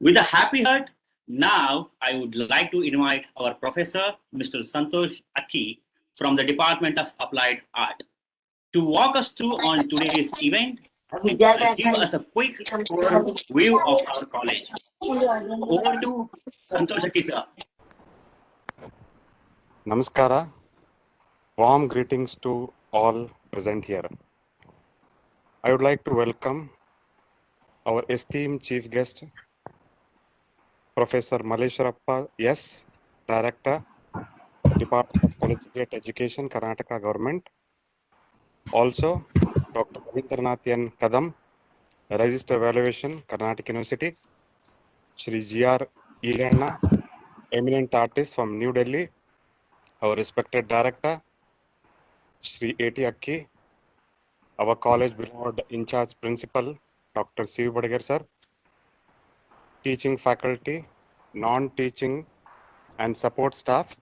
With a happy heart, now I would like to invite our professor, Mr. Santosh Akki, from the Department of Applied Art, to walk us through on today's event and give us a quick overview of our college. Over to Santosh Akki, sir. Namaskara. Warm greetings to all present here. I would like to welcome our esteemed chief guest, Professor Malesharappa S., Director, Department of Collegiate Education, Karnataka Government. Also, Dr. Ravindranath N. Kadam, Register Evaluation, Karnataka University. Shri G.R. Iranna, eminent artist from New Delhi. Our respected Director, Shri A.T. Akki, our college beloved in-charge principal, Dr. C. Badagar sir, teaching faculty, non-teaching and support staff,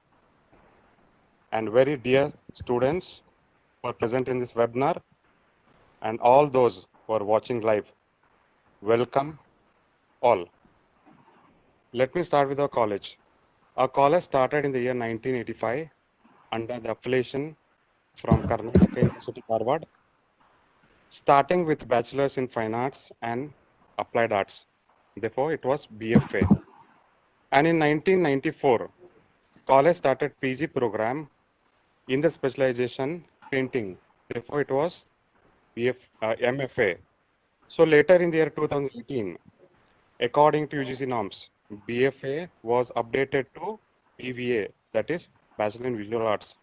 and very dear students who are present in this webinar, and all those who are watching live. Welcome all. Let me start with our college. Our college started in the year 1985 under the affiliation from Karnataka University, Harvard, starting with Bachelor's in Fine Arts and Applied Arts. Therefore, it was BFA. And in 1994, college started PG program in the specialization painting. Therefore, it was MFA. So later in the year 2018, according to UGC norms, BFA was updated to BVA, that is Bachelor in Visual Arts.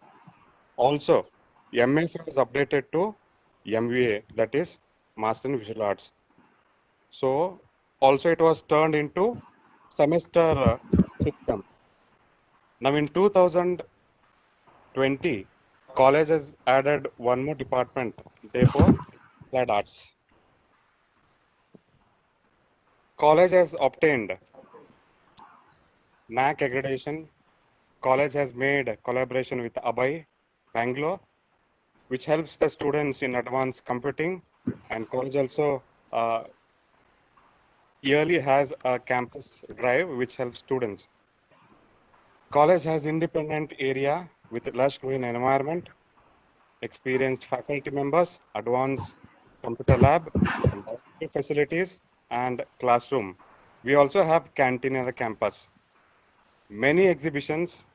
Also, MFA was updated to MVA, that is Master in Visual Arts. So also it was turned into semester system. Now in 2020, college has added one more department, therefore applied arts. College has obtained NAC accreditation. College has made collaboration with Abhay, Bangalore, which helps the students in advanced computing. And college also yearly has a campus drive, which helps students. College has independent area with lush green environment, experienced faculty members, advanced computer lab, laboratory facilities, and classroom. We also have canteen at the campus. Many exhibitions,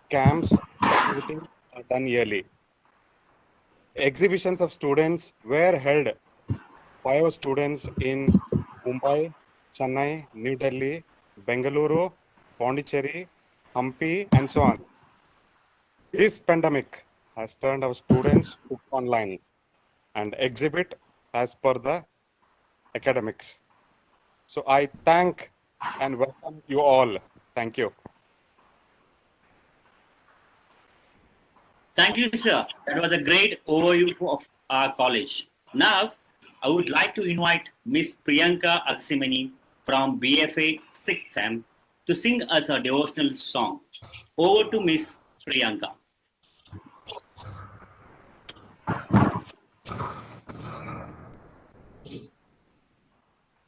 camps, activities are done yearly. Exhibitions of students were held by our students in Mumbai, Chennai, New Delhi, Bengaluru, Pondicherry, Hampi, and so on. This pandemic has turned our students hooked online and exhibit as per the academics. So I thank and welcome you all. Thank you. Thank you, sir. That was a great overview of our college. Now, I would like to invite Miss Priyanka Aksimani from BFA 6th SEM to sing us a devotional song. Over to Miss Priyanka.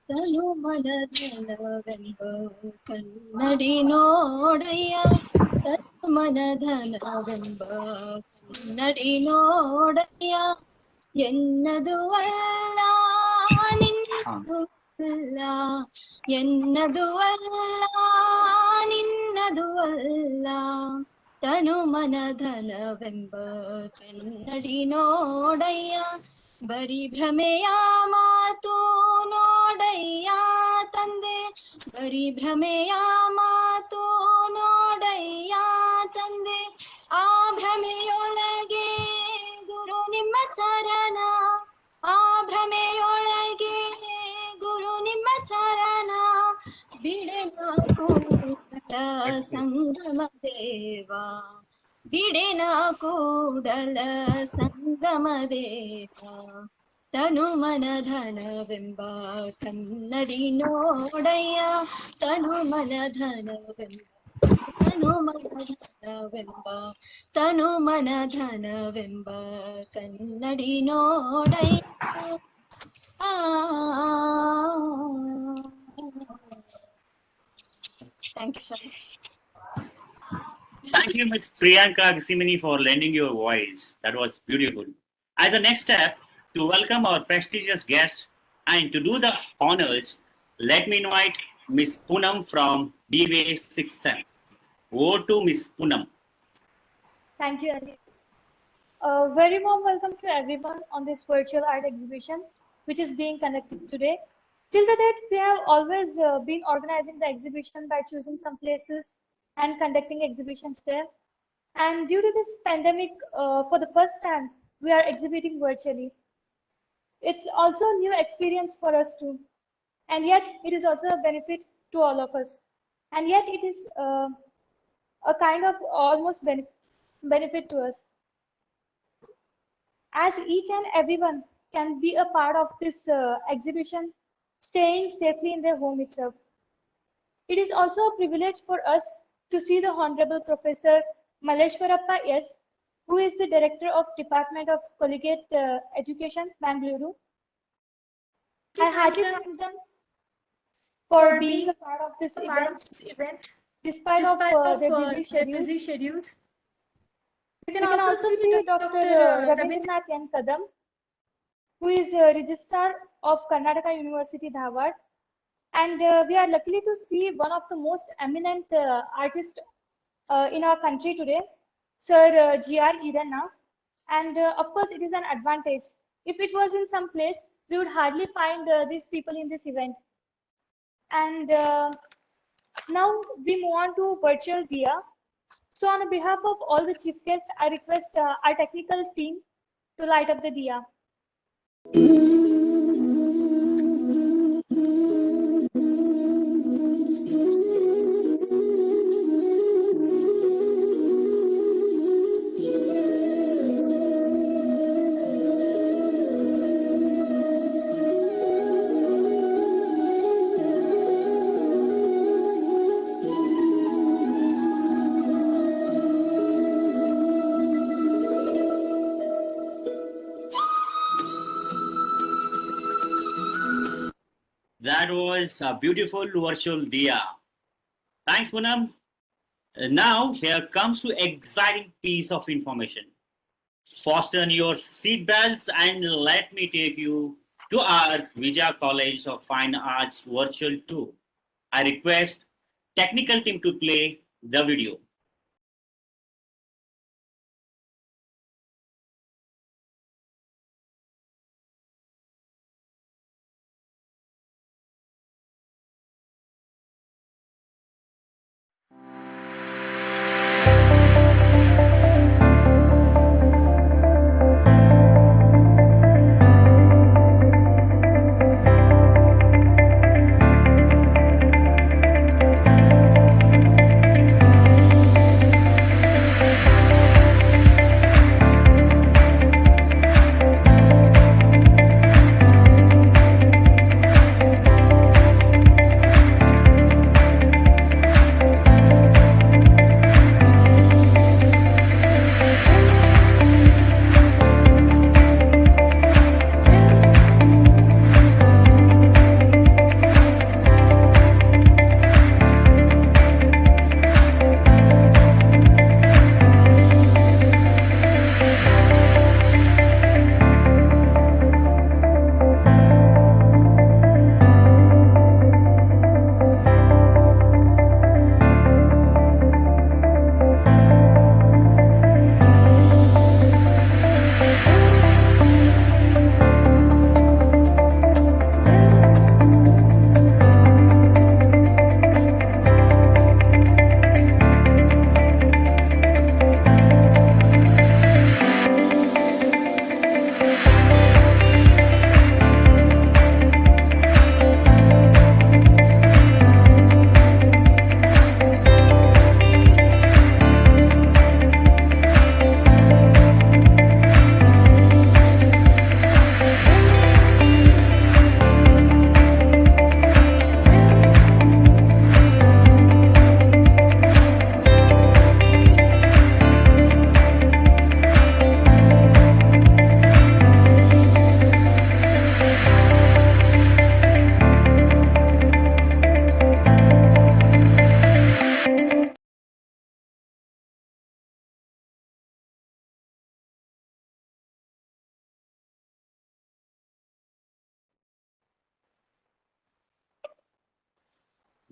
ತನು ಮನಧನವೆಂಬ ಕನ್ನಡಿ ನೋಡಯ್ಯ ತನು ಮನಧನವೆಂಬ ಕನ್ನಡಿ ನೋಡಯ್ಯ ಎನ್ನದು ಅಲ್ಲ ನಿನ್ನದು ಅಲ್ಲ ಎನ್ನದು ಅಲ್ಲ ನಿನ್ನದು ಅಲ್ಲ ತನು ಮನಧನವೆಂಬ ಕನ್ನಡಿ ನೋಡಯ್ಯ ಬರಿ ಭ್ರಮೆಯ ಮಾತು ನೋಡಯ್ಯ ತಂದೆ ಬರಿ ಭ್ರಮೆಯ ಮಾತು ನೋಡಯ್ಯ ತಂದೆ ಆ ಭ್ರಮೆಯೊಳಗೆ ಗುರು ನಿಮ್ಮ ಚರಣ ಆ ಭ್ರಮೆಯೊಳಗೆ ಗುರು ನಿಮ್ಮ ಚರಣ ಬಿಡೆನ ಕೂಡಲ ಸಂಗಮ ದೇವ ಬಿಡೆನ ಕೂಡಲ ಸಂಗಮ ದೇವ ತನು ಮನಧನವೆಂಬ ಕನ್ನಡಿ ನೋಡಯ್ಯ ತನು ಮನಧನವೆಂಬ ತನು ಮನಧನವೆಂಬ ತನು ಮನಧನವೆಂಬ ಕನ್ನಡಿ ನೋಡಯ್ಯ Thank you so much. Thank you, Ms. Priyanka Gsimini, for lending your voice. That was beautiful. As a next step, to welcome our prestigious guest and to do the honors, let me invite Ms. Poonam from DWave 6 Over to Ms. Poonam. Thank you, Ali. A very warm welcome to everyone on this virtual art exhibition, which is being conducted today. Till the date, we have always been organizing the exhibition by choosing some places and conducting exhibitions there. And due to this pandemic, for the first time, we are exhibiting virtually. It's also a new experience for us too. And yet, it is also a benefit to all of us. And yet, it is a kind of almost benefit to us, as each and everyone can be a part of this exhibition, staying safely in their home itself. It is also a privilege for us to see the Honorable Professor Malleshwarappa S., who is the Director of Department of Collegiate Education, Bangalore. I highly thank them for being a part of this event, despite of their busy schedules. We can also see Dr. Rabindranath N. Kadam, who is a Registrar of Karnataka University, Dharwad. And we are lucky to see one of the most eminent artists in our country today, Sir G.R. Iranna. And of course, it is an advantage. If it was in some place, we would hardly find these people in this event. And now we move on to virtual Diya. So on behalf of all the chief guests, I request our technical team to light up the Diya. That was a beautiful virtual Diya. Thanks, Poonam. Now, here comes to exciting piece of information. Fasten your seatbelts and let me take you to our Vijaya College of Fine Arts virtual tour. I request technical team to play the video.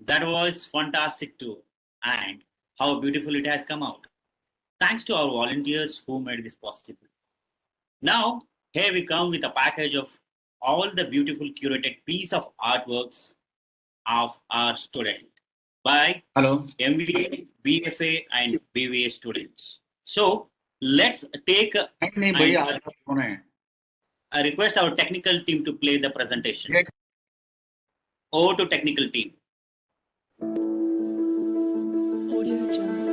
That was fantastic too. And how beautiful it has come out. Thanks to our volunteers who made this possible. Now, here we come with a package of all the beautiful curated piece of artworks of our student by Hello. MBA, BFA, and BVA students. So let's take नहीं बढ़िया आज कौन है? I request our technical team to play the presentation. Great. Over to technical team. Audio Jungle.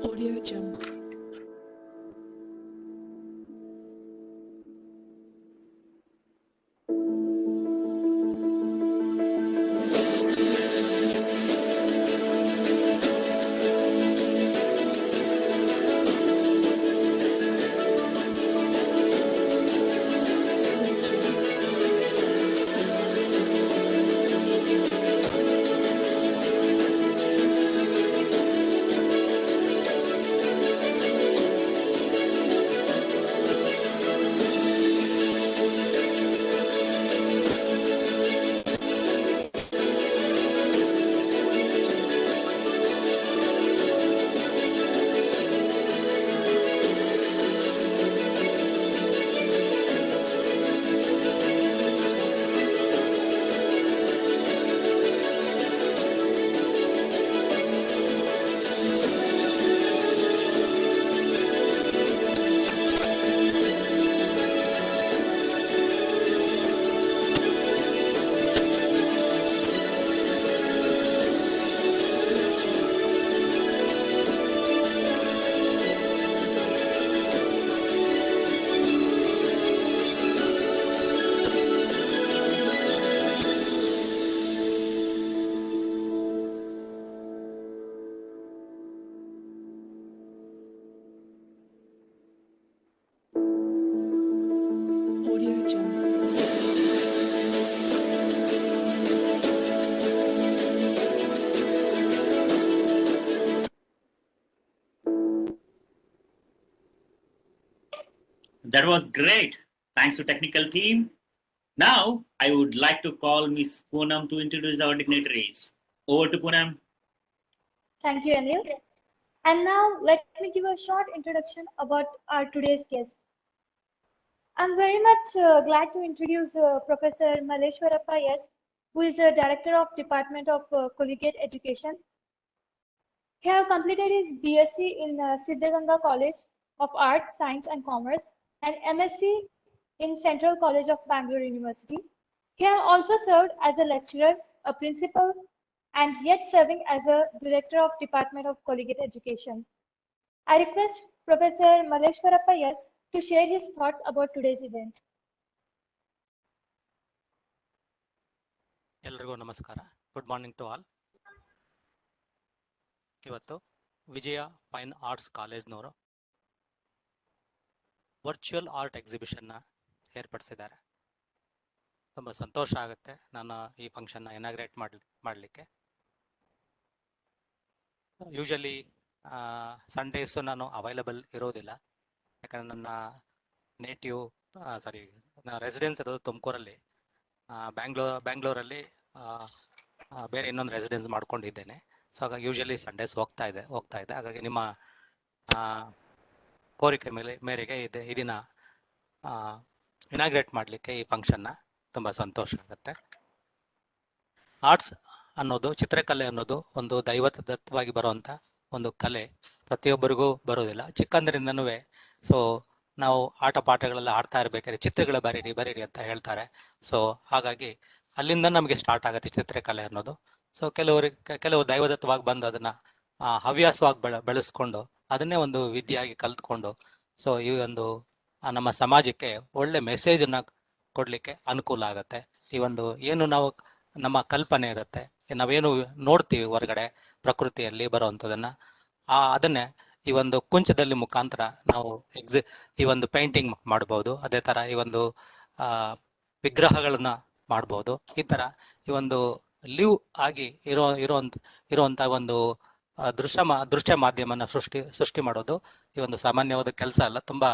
Audio Jungle. Audio Jungle. That was great. Thanks to technical team. Now, I would like to call Ms. Poonam to introduce our dignitaries. Over to Poonam. Thank you, Anil. And now let me give a short introduction about our today's guest. I'm very much glad to introduce Professor Maleshwarappa S, who is a Director of Department of Collegiate Education. He has completed his BSc in Siddhaganga College of Arts, Science and Commerce and MSc in Central College of Bangalore University. He has also served as a lecturer, a principal, and yet serving as a Director of Department of Collegiate Education. I request Professor Maleshwarappa S to share his thoughts about today's event. ಎಲ್ರಿಗೂ ನಮಸ್ಕಾರ. Good morning to all. ಇವತ್ತು Vijaya fine arts ಕಾಲೇಜ್ನವರು virtual art ಎಕ್ಸಿಬಿಷನ್ನ ಏರ್ಪಡಿಸಿದ್ದಾರೆ. ತುಂಬ ಸಂತೋಷ ಆಗುತ್ತೆ ನಾನು ಈ ಫಂಕ್ಷನ್ನ ಇನಾಗ್ರೇಟ್ ಮಾಡಲಿಕ್ಕೆ. ಯೂಶಲಿ ಸಂಡೇಸು ನಾನು ಅವೈಲಬಲ್ ಇರೋದಿಲ್ಲ, ಯಾಕಂದರೆ ನನ್ನ ನೇಟಿವ್ ರೆಸಿಡೆನ್ಸ್ ಇರೋದು ತುಮಕೂರಲ್ಲಿ. ಬ್ಯಾಂಗ್ಳೂರಲ್ಲಿ ಬೇರೆ ಇನ್ನೊಂದು ರೆಸಿಡೆನ್ಸ್ ಮಾಡ್ಕೊಂಡಿದ್ದೇನೆ. ಸೊ ಹಾಗಾಗಿ ಯೂಶಲಿ ಸಂಡೇಸ್ ಹೋಗ್ತಾ ಇದೆ. ಹಾಗಾಗಿ ನಿಮ್ಮ ಕೋರಿಕೆ ಮೇರೆಗೆ ಈ ದಿನ ಇನಾಗ್ರೇಟ್ ಮಾಡಲಿಕ್ಕೆ ಈ ಫಂಕ್ಷನ್ನ ತುಂಬ ಸಂತೋಷ ಆಗುತ್ತೆ. ಆರ್ಟ್ಸ್ ಅನ್ನೋದು, ಚಿತ್ರಕಲೆ ಅನ್ನೋದು ಒಂದು ದೈವದತ್ತವಾಗಿ ಬರುವಂಥ ಒಂದು ಕಲೆ. ಪ್ರತಿಯೊಬ್ಬರಿಗೂ ಬರೋದಿಲ್ಲ. ಚಿಕ್ಕಂದ್ರಿಂದನೂ ಸೊ ನಾವು ಆಟ ಪಾಠಗಳೆಲ್ಲ ಆಡ್ತಾ ಇರ್ಬೇಕಾದ್ರೆ ಚಿತ್ರಗಳ ಬರೀರಿ ಅಂತ ಹೇಳ್ತಾರೆ. ಸೊ ಹಾಗಾಗಿ ಅಲ್ಲಿಂದ ನಮಗೆ ಸ್ಟಾರ್ಟ್ ಆಗುತ್ತೆ ಚಿತ್ರಕಲೆ ಅನ್ನೋದು. ಸೊ ಕೆಲವು ದೈವದತ್ತವಾಗಿ ಬಂದು ಅದನ್ನ ಹವ್ಯಾಸವಾಗಿ ಬೆಳೆಸ್ಕೊಂಡು ಅದನ್ನೇ ಒಂದು ವಿದ್ಯೆಯಾಗಿ ಕಲ್ತ್ಕೊಂಡು ಸೊ ಈ ಒಂದು ನಮ್ಮ ಸಮಾಜಕ್ಕೆ ಒಳ್ಳೆ ಮೆಸೇಜನ್ನ ಕೊಡ್ಲಿಕ್ಕೆ ಅನುಕೂಲ ಆಗುತ್ತೆ. ಈ ಒಂದು ಏನು ನಾವು ನಮ್ಮ ಕಲ್ಪನೆ ಇರುತ್ತೆ, ನಾವೇನು ನೋಡ್ತೀವಿ ಹೊರಗಡೆ ಪ್ರಕೃತಿಯಲ್ಲಿ ಬರುವಂಥದ್ದನ್ನ ಅದನ್ನೇ ಈ ಒಂದು ಕುಂಚದಲ್ಲಿ ಮುಖಾಂತರ ನಾವು ಈ ಒಂದು ಪೇಂಟಿಂಗ್ ಮಾಡ್ಬೋದು. ಅದೇ ತರ ಈ ಒಂದು ವಿಗ್ರಹಗಳನ್ನ ಮಾಡ್ಬೋದು. ಈ ತರ ಈ ಒಂದು ಲಿವ್ ಆಗಿ ಇರುವಂತ ಒಂದು ದೃಶ್ಯ ಮಾಧ್ಯಮನ ಸೃಷ್ಟಿ ಮಾಡೋದು ಈ ಒಂದು ಸಾಮಾನ್ಯವಾದ ಕೆಲಸ ಅಲ್ಲ, ತುಂಬಾ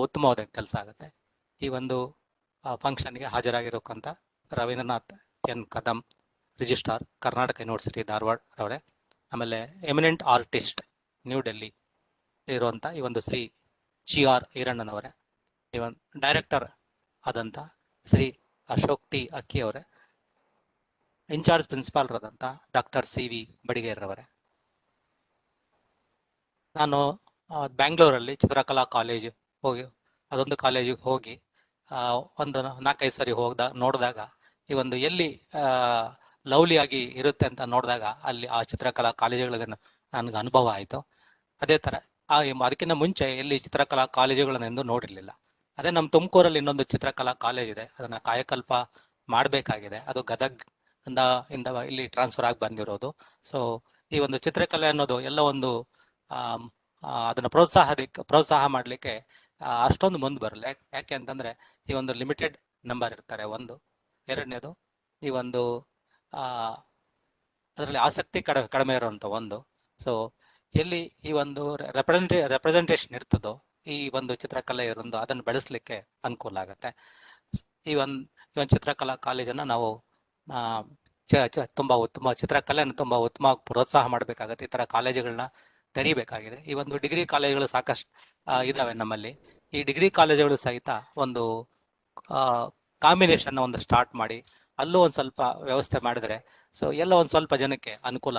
ಉತ್ತಮವಾದ ಕೆಲಸ ಆಗುತ್ತೆ. ಈ ಒಂದು ಫಂಕ್ಷನ್ಗೆ ಹಾಜರಾಗಿರೋಕ್ಕಂತ Ravindranath N Kadam, registrar, Karnataka University Dharwad ಅವರೇ, ಆಮೇಲೆ ಎಮಿನೆಂಟ್ ಆರ್ಟಿಸ್ಟ್ ನ್ಯೂ ಡೆಲ್ಲಿ ಇರುವಂತ ಈ ಒಂದು ಶ್ರೀ GR ಈರಣ್ಣನವರೇ, ಈ ಒಂದು ಡೈರೆಕ್ಟರ್ ಆದಂತ ಶ್ರೀ ಅಶೋಕ್ ಟಿ ಅಕ್ಕಿ ಅವರೇ, ಇನ್ಚಾರ್ಜ್ ಪ್ರಿನ್ಸಿಪಾಲ್ ಆದಂತ ಡಾಕ್ಟರ್ CV ಬಡಿಗೇರ್ರವರೇ. ನಾನು ಬ್ಯಾಂಗ್ಳೂರಲ್ಲಿ ಚಿತ್ರಕಲಾ ಕಾಲೇಜ್ ಅದೊಂದು ಕಾಲೇಜಿಗೆ ಹೋಗಿ ಒಂದು 4-5 ಸರಿ ನೋಡಿದಾಗ ಈ ಒಂದು ಎಲ್ಲಿ ಲವ್ಲಿಯಾಗಿ ಇರುತ್ತೆ ಅಂತ ನೋಡಿದಾಗ ಅಲ್ಲಿ ಆ ಚಿತ್ರಕಲಾ ಕಾಲೇಜುಗಳ ನನಗೆ ಅನುಭವ ಆಯಿತು. ಅದೇ ತರ ಅದಕ್ಕಿಂತ ಮುಂಚೆ ಎಲ್ಲಿ ಚಿತ್ರಕಲಾ ಕಾಲೇಜುಗಳನ್ನೆಂದು ನೋಡಿರ್ಲಿಲ್ಲ. ಅದೇ ನಮ್ಮ ತುಮಕೂರಲ್ಲಿ ಇನ್ನೊಂದು ಚಿತ್ರಕಲಾ ಕಾಲೇಜ್ ಇದೆ, ಅದನ್ನ ಕಾಯಕಲ್ಪ ಮಾಡಬೇಕಾಗಿದೆ. ಅದು ಗದಗ್ ಇಂದ ಇಲ್ಲಿ ಟ್ರಾನ್ಸ್ಫರ್ ಆಗಿ ಬಂದಿರೋದು. ಸೊ ಈ ಒಂದು ಚಿತ್ರಕಲೆ ಅನ್ನೋದು ಎಲ್ಲ ಒಂದು ಅದನ್ನ ಪ್ರೋತ್ಸಾಹ ಮಾಡ್ಲಿಕ್ಕೆ ಅಷ್ಟೊಂದು ಮುಂದೆ ಬರಲ್ಲ. ಯಾಕೆ ಅಂತಂದ್ರೆ ಈ ಒಂದು ಲಿಮಿಟೆಡ್ ನಂಬರ್ ಇರ್ತಾರೆ. ಒಂದು ಎರಡನೇದು ಈ ಒಂದು ಅದರಲ್ಲಿ ಆಸಕ್ತಿ ಕಡಿಮೆ ಇರುವಂತ ಒಂದು. ಸೊ ಎಲ್ಲಿ ಈ ಒಂದು ರೆಪ್ರೆಸೆಂಟೇಷನ್ ಇರ್ತದೋ ಈ ಒಂದು ಚಿತ್ರಕಲೆ ಇರೋದು ಅದನ್ನು ಬೆಳೆಸಲಿಕ್ಕೆ ಅನುಕೂಲ ಆಗತ್ತೆ. ಈ ಒಂದು ಚಿತ್ರಕಲಾ ಕಾಲೇಜನ್ನ ನಾವು ತುಂಬಾ ಉತ್ತಮ ಚಿತ್ರಕಲೆಯನ್ನು ತುಂಬಾ ಉತ್ತಮವಾಗಿ ಪ್ರೋತ್ಸಾಹ ಮಾಡಬೇಕಾಗತ್ತೆ. ಈ ತರ ಕಾಲೇಜುಗಳನ್ನ ತೆರೀಬೇಕಾಗಿದೆ. ಈ ಒಂದು ಡಿಗ್ರಿ ಕಾಲೇಜುಗಳು ಸಾಕಷ್ಟು ಇದಾವೆ ನಮ್ಮಲ್ಲಿ. ಈ ಡಿಗ್ರಿ ಕಾಲೇಜುಗಳು ಸಹಿತ ಒಂದು ಕಾಂಬಿನೇಷನ್ ಒಂದು ಸ್ಟಾರ್ಟ್ ಮಾಡಿ ಅಲ್ಲೂ ಒಂದು ಸ್ವಲ್ಪ ವ್ಯವಸ್ಥೆ ಮಾಡಿದ್ರೆ ಸೊ ಎಲ್ಲ ಒಂದು ಸ್ವಲ್ಪ ಜನಕ್ಕೆ ಅನುಕೂಲ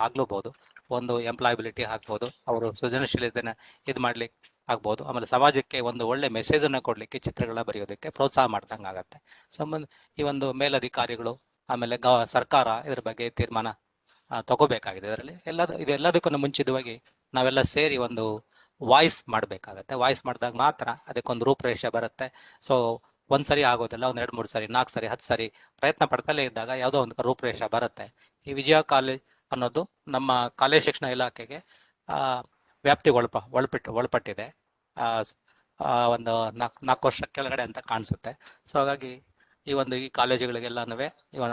ಆಗ್ಲೂಬಹುದು. ಒಂದು ಎಂಪ್ಲಾಯಬಿಲಿಟಿ ಆಗ್ಬೋದು, ಅವರು ಸೃಜನಶೀಲತೆನ ಇದು ಮಾಡ್ಲಿಕ್ಕೆ ಆಗ್ಬೋದು. ಆಮೇಲೆ ಸಮಾಜಕ್ಕೆ ಒಂದು ಒಳ್ಳೆ ಮೆಸೇಜ್ ಅನ್ನ ಕೊಡ್ಲಿಕ್ಕೆ ಚಿತ್ರಗಳನ್ನ ಬರೆಯೋದಕ್ಕೆ ಪ್ರೋತ್ಸಾಹ ಮಾಡ್ದಂಗೆ ಆಗತ್ತೆ. ಈ ಒಂದು ಮೇಲಧಿಕಾರಿಗಳು ಆಮೇಲೆ ಸರ್ಕಾರ ಇದ್ರ ಬಗ್ಗೆ ತೀರ್ಮಾನ ತಗೋಬೇಕಾಗಿದೆ. ಇದರಲ್ಲಿ ಇದೆಲ್ಲದಕ್ಕೂ ಮುಂಚಿತವಾಗಿ ನಾವೆಲ್ಲ ಸೇರಿ ಒಂದು ವಾಯ್ಸ್ ಮಾಡ್ಬೇಕಾಗತ್ತೆ. ವಾಯ್ಸ್ ಮಾಡಿದಾಗ ಮಾತ್ರ ಅದಕ್ಕೊಂದು ರೂಪರೇಷೆ ಬರುತ್ತೆ. ಸೊ ಒಂದ್ಸರಿ ಆಗೋದಿಲ್ಲ, 2-3 ಸರಿ 4 ಸರಿ 10 ಸರಿ ಪ್ರಯತ್ನ ಪಡ್ತಲೇ ಇದ್ದಾಗ ಯಾವುದೋ ಒಂದು ರೂಪರೇಷೆ ಬರುತ್ತೆ. ಈ ವಿಜಯ ಕಾಲೇಜ್ ಅನ್ನೋದು ನಮ್ಮ ಕಾಲೇಜ್ ಶಿಕ್ಷಣ ಇಲಾಖೆಗೆ ವ್ಯಾಪ್ತಿಗೆ ಒಳಪಟ್ಟಿದೆ. ಒಂದು 4 ವರ್ಷ ಕೆಳಗಡೆ ಅಂತ ಕಾಣಿಸುತ್ತೆ. ಸೊ ಹಾಗಾಗಿ ಈ ಕಾಲೇಜುಗಳಿಗೆಲ್ಲನೂ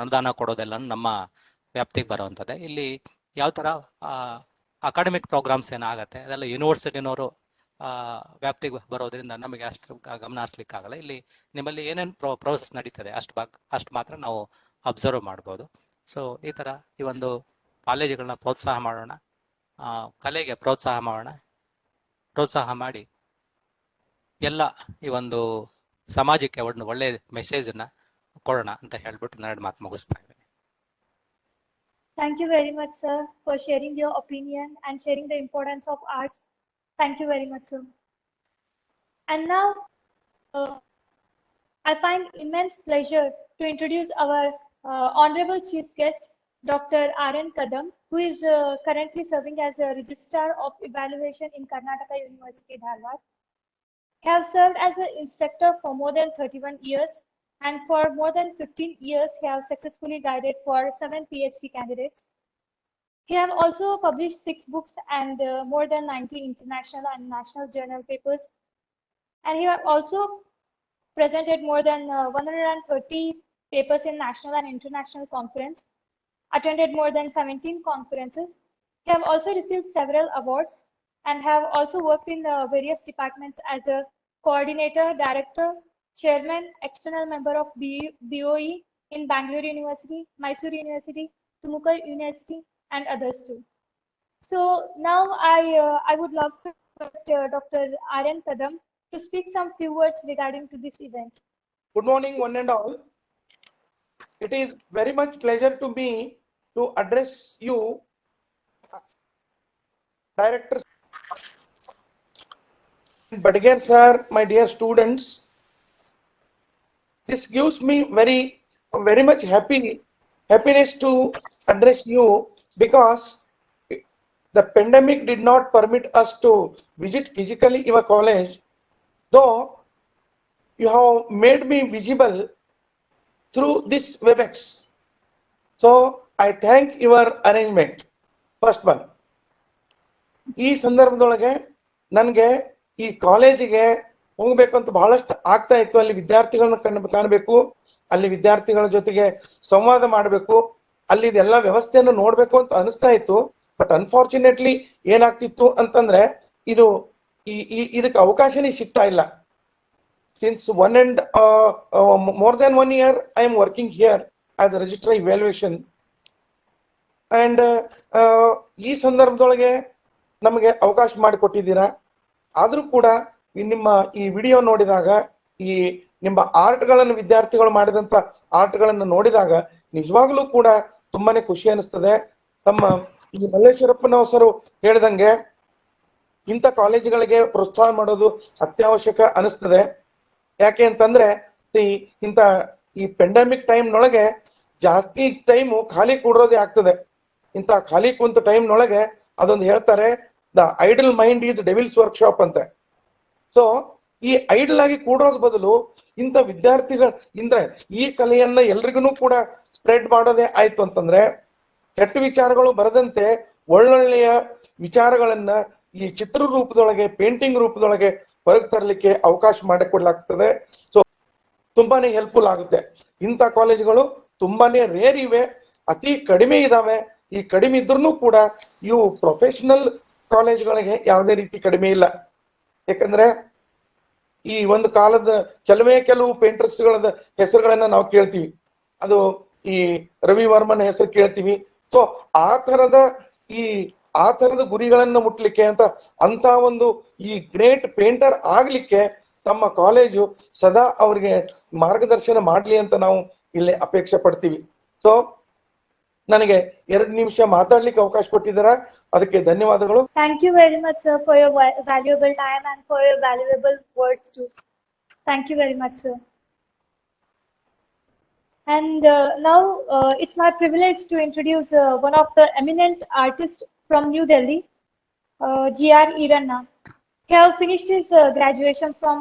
ಅನುದಾನ ಕೊಡೋದೆಲ್ಲ ನಮ್ಮ ವ್ಯಾಪ್ತಿಗೆ ಬರುವಂಥದ್ದೇ. ಇಲ್ಲಿ ಯಾವ ತರ ಅಕಾಡೆಮಿಕ್ ಪ್ರೋಗ್ರಾಮ್ಸ್ ಏನಾಗತ್ತೆ ಅದೆಲ್ಲ ಯೂನಿವರ್ಸಿಟಿನವರು ವ್ಯಾಪ್ತಿಗೆ ಬರೋದ್ರಿಂದ ನಮಗೆ ಅಷ್ಟು ಗಮನ ಹರಿಸ್ಲಿಕ್ಕಾಗಲ್ಲ. ಇಲ್ಲಿ ನಿಮ್ಮಲ್ಲಿ ಏನೇನು ಪ್ರೋಸೆಸ್ ನಡೀತದೆ ಅಷ್ಟು ಮಾತ್ರ ನಾವು ಅಬ್ಸರ್ವ್ ಮಾಡ್ಬೋದು. ಸೊ ಈ ಥರ ಈ ಒಂದು ಕಾಲೇಜುಗಳನ್ನ ಪ್ರೋತ್ಸಾಹ ಮಾಡೋಣ, ಕಲೆಗೆ ಪ್ರೋತ್ಸಾಹ ಮಾಡಿ ಎಲ್ಲ ಈ ಒಂದು ಸಮಾಜಕ್ಕೆ ಒಂದು ಒಳ್ಳೆ ಮೆಸೇಜನ್ನು ಕೊಡೋಣ ಅಂತ ಹೇಳ್ಬಿಟ್ಟು ನನ್ನ ಮಾತು ಮುಗಿಸ್ತಾ ಇದ್ದೀನಿ. Thank you very much, sir, for sharing your opinion and sharing the importance of arts. Thank you very much, sir. And now, I find immense pleasure to introduce our Honorable Chief Guest, Dr. R.N. Kadam, who is currently serving as a Registrar of Evaluation in Karnataka University, Dharwad. He has served as an instructor for more than 31 years, and for more than 15 years, he has successfully guided for 7 PhD candidates. He has also published 6 books and more than 90 international and national journal papers. And he has also presented more than 130 papers in national and international conference, attended more than 17 conferences. He has also received several awards and have also worked in various departments as a coordinator, director, chairman, external member of BOE in Bangalore University, Mysore University, Tumukar University, and others too. So now I would love to request Dr. R.N. Kadam to speak some few words regarding to this event. Good morning, one and all. It is very much pleasure to me to address you, Director Badger sir, my dear students. This gives me very much happiness to address you, because the pandemic did not permit us to visit physically your college, though you have made me visible through this WebEx. So I thank your arrangement. First one, ಈ ಸಂದರ್ಭದೊಳಗೆ ನನಗೆ ಈ ಕಾಲೇಜಿಗೆ ಹೋಗ್ಬೇಕು ಅಂತ ಬಹಳಷ್ಟು ಆಗ್ತಾ ಇತ್ತು. ಅಲ್ಲಿ ವಿದ್ಯಾರ್ಥಿಗಳನ್ನ ಕಾಣಬೇಕು, ಅಲ್ಲಿ ವಿದ್ಯಾರ್ಥಿಗಳ ಜೊತೆಗೆ ಸಂವಾದ ಮಾಡಬೇಕು, ಅಲ್ಲಿ ಇದೆಲ್ಲ ವ್ಯವಸ್ಥೆಯನ್ನು ನೋಡ್ಬೇಕು ಅಂತ ಅನಿಸ್ತಾ ಇತ್ತು. ಬಟ್ ಅನ್ಫಾರ್ಚುನೇಟ್ಲಿ ಏನಾಗ್ತಿತ್ತು ಅಂತಂದ್ರೆ ಇದಕ್ಕೆ ಅವಕಾಶನೇ ಸಿಗ್ತಾ ಇಲ್ಲ. Since more than 1 year, I am working here as a registrar evaluation. And ಈ ಸಂದರ್ಭದೊಳಗೆ ನಮಗೆ ಅವಕಾಶ ಮಾಡಿಕೊಟ್ಟಿದ್ದೀರಾ. ಆದ್ರೂ ಕೂಡ ನಿಮ್ಮ ಈ ವಿಡಿಯೋ ನೋಡಿದಾಗ, ಈ ನಿಮ್ಮ ಆರ್ಟ್ಗಳನ್ನು ವಿದ್ಯಾರ್ಥಿಗಳು ಮಾಡಿದಂತ ಆರ್ಟ್ಗಳನ್ನು ನೋಡಿದಾಗ ನಿಜವಾಗ್ಲೂ ಕೂಡ ತುಂಬಾನೇ ಖುಷಿ ಅನಿಸ್ತದೆ. ತಮ್ಮ ಈ ಮಲ್ಲೇಶ್ವರಪ್ಪನವರು ಹೇಳಿದಂಗೆ ಇಂಥ ಕಾಲೇಜುಗಳಿಗೆ ಪ್ರೋತ್ಸಾಹ ಮಾಡೋದು ಅತ್ಯವಶ್ಯಕ ಅನಿಸ್ತದೆ. ಯಾಕೆ ಅಂತಂದ್ರೆ ಇಂಥ ಈ ಪೆಂಡಮಿಕ್ ಟೈಮ್ನೊಳಗೆ ಜಾಸ್ತಿ ಟೈಮು ಖಾಲಿ ಕೂಡೋದೇ ಆಗ್ತದೆ. ಇಂಥ ಖಾಲಿ ಕುಂತ ಟೈಮ್ನೊಳಗೆ ಅದೊಂದು ಹೇಳ್ತಾರೆ, the idle mind is devil's workshop ಅಂತ. ಸೊ ಈ ಐಡಲ್ ಆಗಿ ಕೂಡೋದ್ ಬದಲು ಇಂಥ ವಿದ್ಯಾರ್ಥಿಗಳು ಇಂದ್ರೆ ಈ ಕಲೆಯನ್ನ ಎಲ್ರಿಗೂ ಕೂಡ ಸ್ಪ್ರೆಡ್ ಮಾಡೋದೇ ಆಯ್ತು ಅಂತಂದ್ರೆ, ಕೆಟ್ಟ ವಿಚಾರಗಳು ಬರದಂತೆ ಒಳ್ಳೊಳ್ಳೆಯ ವಿಚಾರಗಳನ್ನ ಈ ಚಿತ್ರ ರೂಪದೊಳಗೆ, ಪೇಂಟಿಂಗ್ ರೂಪದೊಳಗೆ ಹೊರಗೆ ತರಲಿಕ್ಕೆ ಅವಕಾಶ ಮಾಡಿಕೊಡ್ಲಾಗ್ತದೆ. ಸೊ ತುಂಬಾನೇ ಹೆಲ್ಪ್ಫುಲ್ ಆಗುತ್ತೆ. ಇಂಥ ಕಾಲೇಜುಗಳು ತುಂಬಾನೇ ರೇರ್ ಇವೆ, ಅತಿ ಕಡಿಮೆ ಇದಾವೆ. ಈ ಕಡಿಮೆ ಇದ್ರೂ ಕೂಡ ಇವು ಪ್ರೊಫೆಷನಲ್ ಕಾಲೇಜುಗಳಿಗೆ ಯಾವುದೇ ರೀತಿ ಕಡಿಮೆ ಇಲ್ಲ. ಯಾಕಂದ್ರೆ ಈ ಒಂದು ಕಾಲದ ಕೆಲವು ಪೇಂಟರ್ಸ್ಗಳ ಹೆಸರುಗಳನ್ನ ನಾವು ಕೇಳ್ತೀವಿ. ಅದು ಈ ರವಿ ವರ್ಮನ್ ಹೆಸರು ಕೇಳ್ತೀವಿ. ಸೊ ಆ ತರದ ಗುರಿಗಳನ್ನ ಮುಟ್ಲಿಕ್ಕೆ ಅಂತ ಒಂದು ಈ ಗ್ರೇಟ್ ಪೇಂಟರ್ ಆಗ್ಲಿಕ್ಕೆ ತಮ್ಮ ಕಾಲೇಜು ಸದಾ ಅವ್ರಿಗೆ ಮಾರ್ಗದರ್ಶನ ಮಾಡ್ಲಿ ಅಂತ ನಾವು ಇಲ್ಲಿ ಅಪೇಕ್ಷೆ ಪಡ್ತೀವಿ. ಸೊ ನನಗೆ 2 ನಿಮಿಷ ಮಾತಾಡ್ಲಿಕ್ಕೆ ಅವಕಾಶ ಕೊಟ್ಟಿದ್ದೀರಾ, ಅದಕ್ಕೆ ಧನ್ಯವಾದಗಳು. Thank you very much, sir, for your valuable time and for your valuable words too. Thank you very much, sir. And now it's my privilege to introduce one of the eminent artists from New Delhi, G.R. Iranna. He has finished his graduation from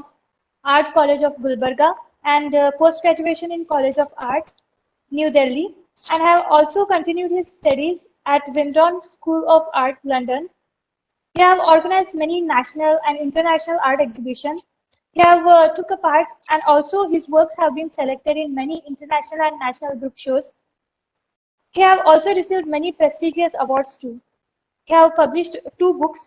Art College of Gulbarga and post-graduation in College of Arts, New Delhi, and have also continued his studies at Wimbledon School of Art, London. He have organized many national and international art exhibitions. He have took a part, and also his works have been selected in many international and national group shows. He have also received many prestigious awards too. He have published 2 books,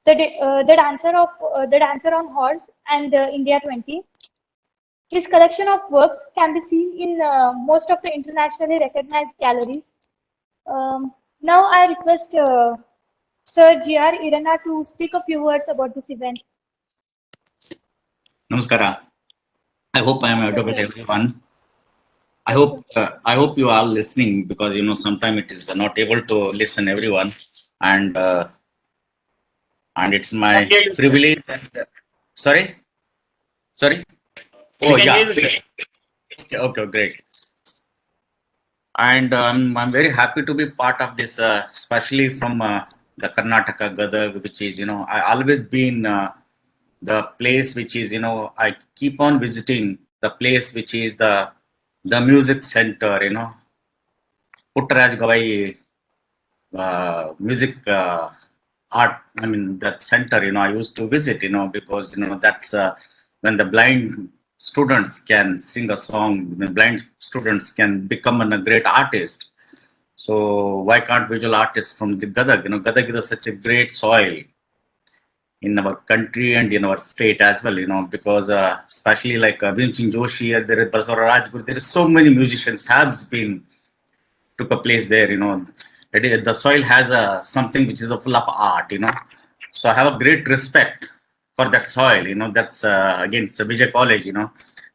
the Dancer on Horse, and India 20. His collection of works can be seen in most of the internationally recognized galleries. Now I request Sir G.R. Irana to speak a few words about this event. Namaskara. I hope I am audible, Yes, sir. everyone. I Yes, sir. hope you are all listening, because sometimes it is not able to listen everyone, and it's my hear you, sir. privilege. Sorry, sorry. We Oh can yeah. hear you, sir. Okay, great. And I'm very happy to be part of this, especially from the Karnataka Gadag, which is I always been the place which is I keep on visiting the place which is the music center, Puttaraj Gavai music art. I mean that center. I used to visit. Because that's when the blind students can sing a song. The blind students can become a great artist. So why can't visual artists from the Gadag? Gadag is such a great soil in our country and in our state as well. Because especially like Bhim Singh Joshi, there is Baswara Rajguru, there is so many musicians has been took a place there. The soil has something which is full of art. So I have a great respect for that soil. That's again it's a Vijay College.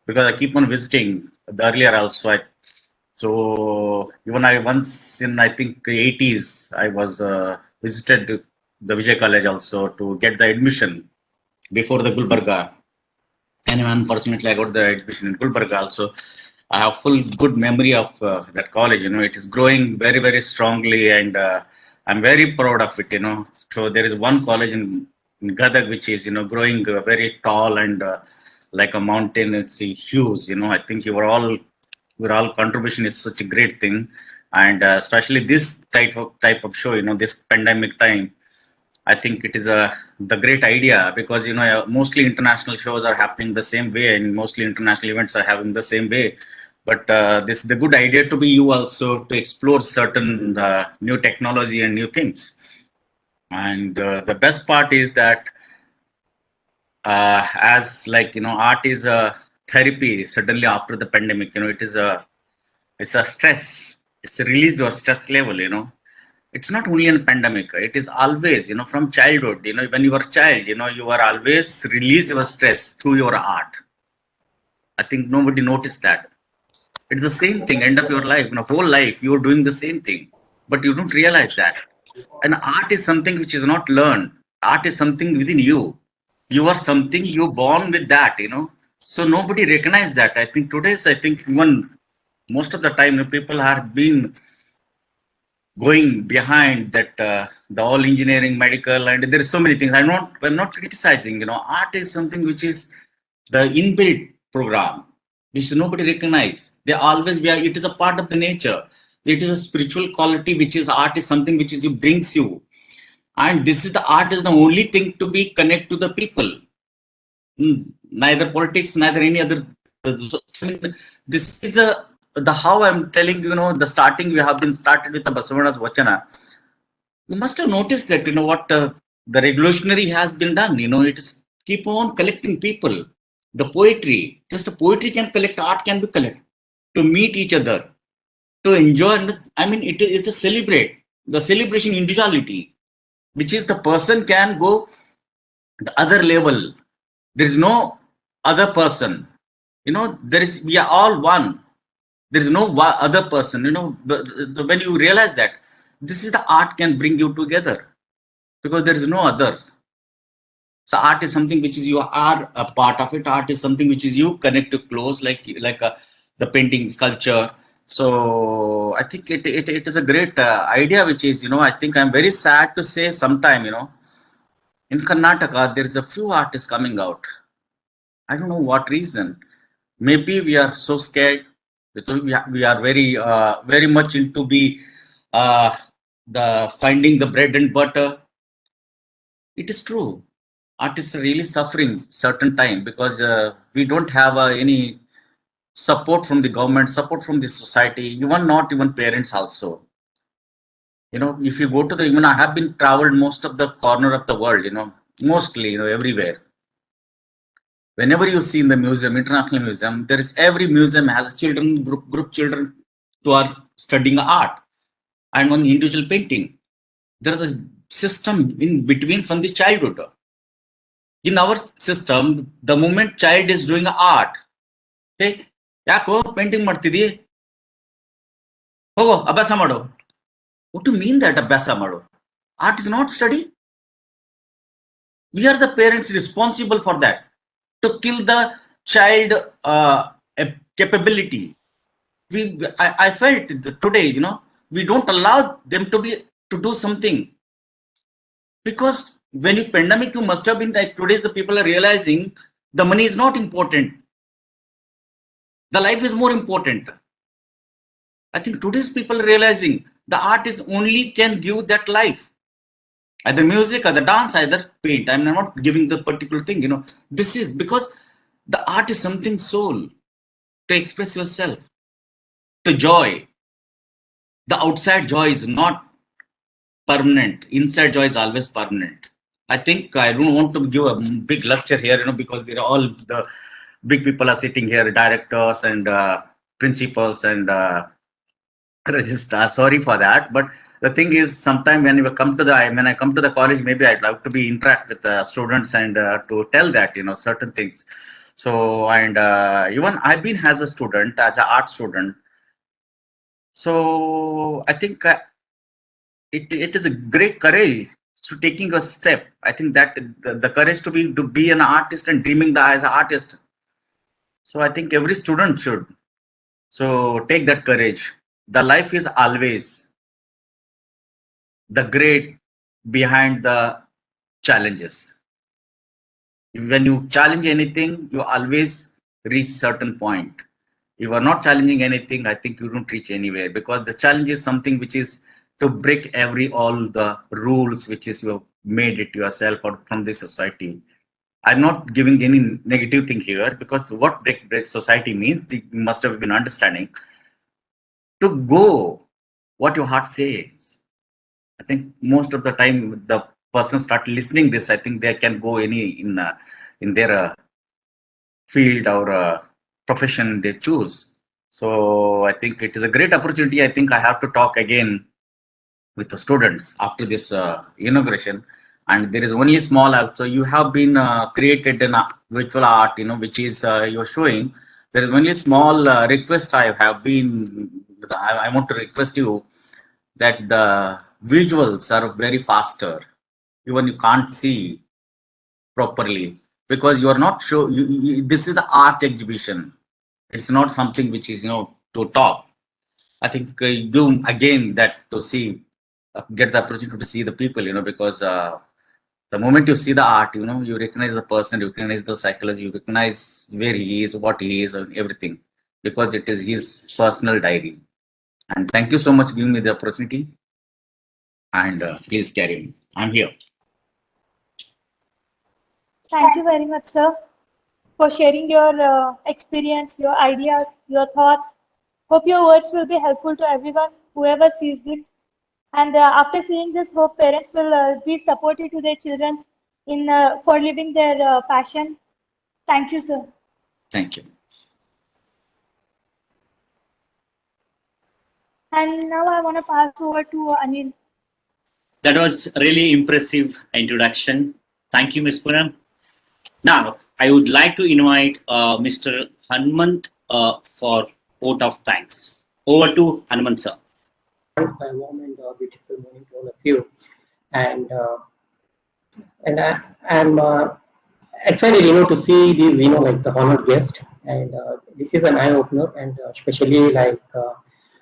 Because I keep on visiting the earlier also. So even I once in I think 80s I was visited the Vijay College also to get the admission before the Gulbarga. And unfortunately I got the admission in Gulbarga also. I have full good memory of that college. It is growing very, very strongly, and I'm very proud of it. So there is one college in Gadag which is growing very tall and like a mountain. It's huge. I think your all contribution is such a great thing, and especially this type of show. This pandemic time. I think it is the great idea, because mostly international shows are happening the same way, and mostly international events are having the same way. But this is the good idea to be you also to explore certain new technology and new things. And the best part is that as like art is a therapy. Suddenly after the pandemic, it's a stress. It's a release your stress level. It's not only in pandemic, it is always from childhood. When you are a child, you are always release your stress through your art. I think nobody noticed that. It's the same thing, end of your life, whole life you're doing the same thing, but you don't realize that. And art is something which is not learned. Art is something within you. You are something, you're born with that. So nobody recognize that. I think even most of the time people are being going behind that the all engineering, medical, and there is so many things. I'm not criticizing. Art is something which is the inbuilt program, which nobody recognize. They always be. It is a part of the nature. It is a spiritual quality, which is art is something which is brings you, and this is the art is the only thing to be connect to the people. Neither politics, neither any other. This is the how I'm telling the starting. We have been started with the Basavana's Vachana. You must have noticed that what the revolutionary has been done. It is keep on collecting people. The poetry, just the poetry can collect, art can be collected to meet each other, to enjoy. I mean, it is a celebrate the celebration individuality, which is the person can go the other level. There is no other person. There is we are all one. There is no other person. When you realize that this is the art can bring you together, because there is no others. So art is something which is you are a part of it. Art is something which is you connect to close, like the painting, sculpture. So I think it is a great idea, which is I think I'm very sad to say sometime in Karnataka there is a few artists coming out. I don't know what reason. Maybe we are so scared. Because we are very much into the finding the bread and butter. It is true. Artists are really suffering certain time, because we don't have any support from the government, support from the society, even not even parents also. If you go to even I have been traveled most of the corner of the world, mostly, everywhere. Whenever you see in the museum, international museum, there is every museum has children, group children who are studying art and one individual painting. There is a system in between from the childhood. In our system, the moment child is doing art, hey, ಯಾಕೋ painting ಮಾಡ್ತಿದಿ, ಹೋಗೋ ಅಭ್ಯಾಸ ಮಾಡು. What do you mean that ಅಭ್ಯಾಸ ಮಾಡು? Art is not study. We are the parents responsible for that, to kill the child capability. I felt today, we don't allow them to do something, because when you pandemic, you must have been like today the people are realizing the money is not important. The life is more important. I think today's people are realizing the art is only can give that life. Either music, either dance, either paint. I'm not giving the particular thing, This is because the art is something soul, to express yourself, to joy. The outside joy is not permanent. Inside joy is always permanent. I think I don't want to give a big lecture here, because they're all the big people are sitting here, directors and principals and registrars. Sorry for that, but the thing is, sometime when I come to the college, maybe I'd like to be interact with the students and to tell that certain things. So, and even I've been as a student, as an art student. So I think it is a great courage to taking a step. I think that the courage to be an artist and dreaming as an artist. So I think every student should. So take that courage. The life is always the great behind the challenges. When you challenge anything, you always reach certain point. You are not challenging anything, I think you don't reach anywhere, because the challenge is something which is to break all the rules which is you have made it yourself or from this society. I'm not giving any negative thing here, because what break society means, you must have been understanding. To go what your heart says. I think most of the time the person start listening this, I think they can go any in their field or profession they choose. So I think it is a great opportunity. I think I have to talk again with the students after this inauguration. And there is only small also, you have been created in a virtual art, which is you're showing. There is only small request I have been, I want to request you that the visuals are very faster. Even you can't see properly, because you are not sure, this is the art exhibition. It's not something which is, to talk. I think you again that to see, get the opportunity to see the people, because the moment you see the art, you recognize the person, you recognize the psychology, you recognize where he is, what he is, and everything, because it is his personal diary. And thank you so much for giving me the opportunity. And please carry on. I'm here. Thank you very much, sir, for sharing your experience, your ideas, your thoughts. Hope your words will be helpful to everyone, whoever sees it. And after seeing this, hope parents will be supportive to their children in for living their passion. Thank you, sir. Thank you. And now I want to pass over to Anil. That was really impressive introduction. Thank you, Ms. Poonam. Now, I would like to invite Mr. Hanumant for vote of thanks. Over to Hanumant, sir. A warm and beautiful morning to all of you. And I'm excited, to see these, like the honored guest. And this is an eye opener, and especially like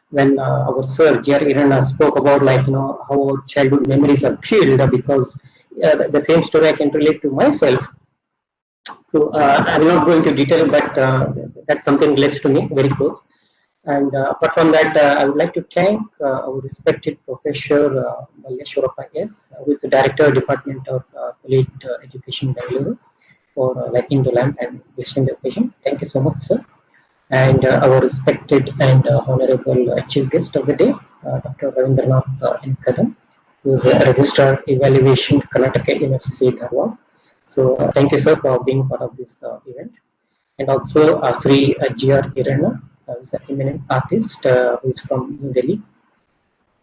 when our sir J.R. Irana spoke about how our childhood memories are killed, because the same story I can relate to myself. So I'm not going to detail, but that's something less to me, very close. And apart from that, I would like to thank our respected Professor Malleshwarappa S, who is the Director, Department of College Education, Bangalore, for lighting the lamp and blessing the occasion. Thank you so much, sir. And our respected and honorable chief guest of the day, Dr. Ravindranath N. Kadam, who is a Registrar Evaluation, Karnataka University, Dharwad, So thank you, sir, for being part of this event. And also Sri G.R. Hirana, who is an eminent artist who is from New Delhi.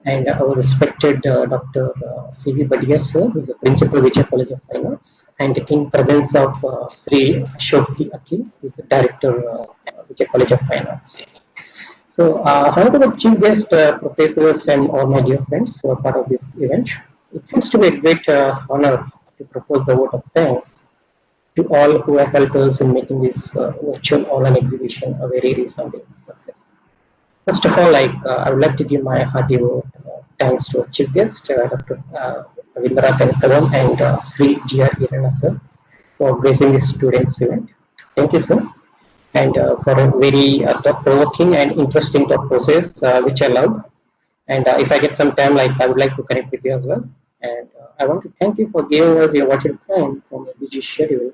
And our respected Dr. C.V. Bhatia, sir, who is the principal, Vijay College of Fine Arts. And in presence of Sri Ashok Aki, who is the director, Vijay College of Fine Arts. So, however, the chief guest, professors, and all my dear friends who are part of this event, it seems to be a great honor to propose the vote of thanks to all who have helped us in making this virtual online exhibition a very resounding success. First of all, I would like to give my hearty vote thanks to our chief guest, Dr. Ravindra Kadam and Sri G.R. Hirana, sir, for gracing this students' event. Thank you, sir. And for a very thought-provoking and interesting thought process, which I love. And if I get some time, I would like to connect with you as well. And I want to thank you for giving us your watching time from your busy schedule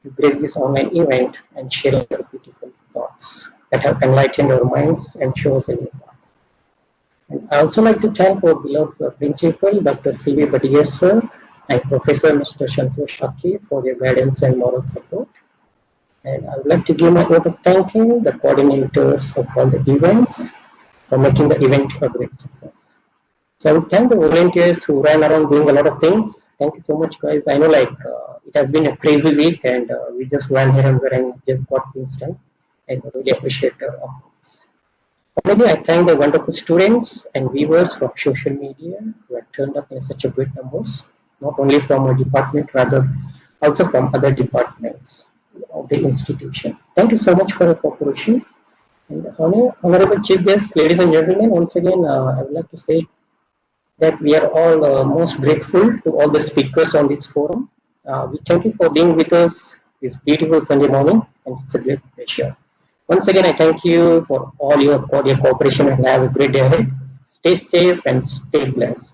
to grace this online event and sharing your beautiful thoughts that have enlightened our minds and show us a new path. And I also like to thank our beloved principal, Dr. C.V. Bhatia, sir, and Professor Mr. Santosh Aki for their guidance and moral support. And I would like to give my vote of thanking the coordinators of all the events for making the event a great success. So I would thank the volunteers who ran around doing a lot of things. Thank you so much, guys. I know it has been a crazy week and we just ran here and there and just got things done. And I really appreciate your efforts. Finally, I thank the wonderful students and viewers from social media who have turned up in such a great numbers, not only from our department, rather also from other departments of the institution. Thank you so much for your cooperation. And honorable chief guests, ladies and gentlemen, once again, I would like to say that we are all most grateful to all the speakers on this forum. We thank you for being with us this beautiful Sunday morning, and it's a great pleasure. Once again, I thank you for all your cooperation and have a great day ahead. Stay safe and stay blessed.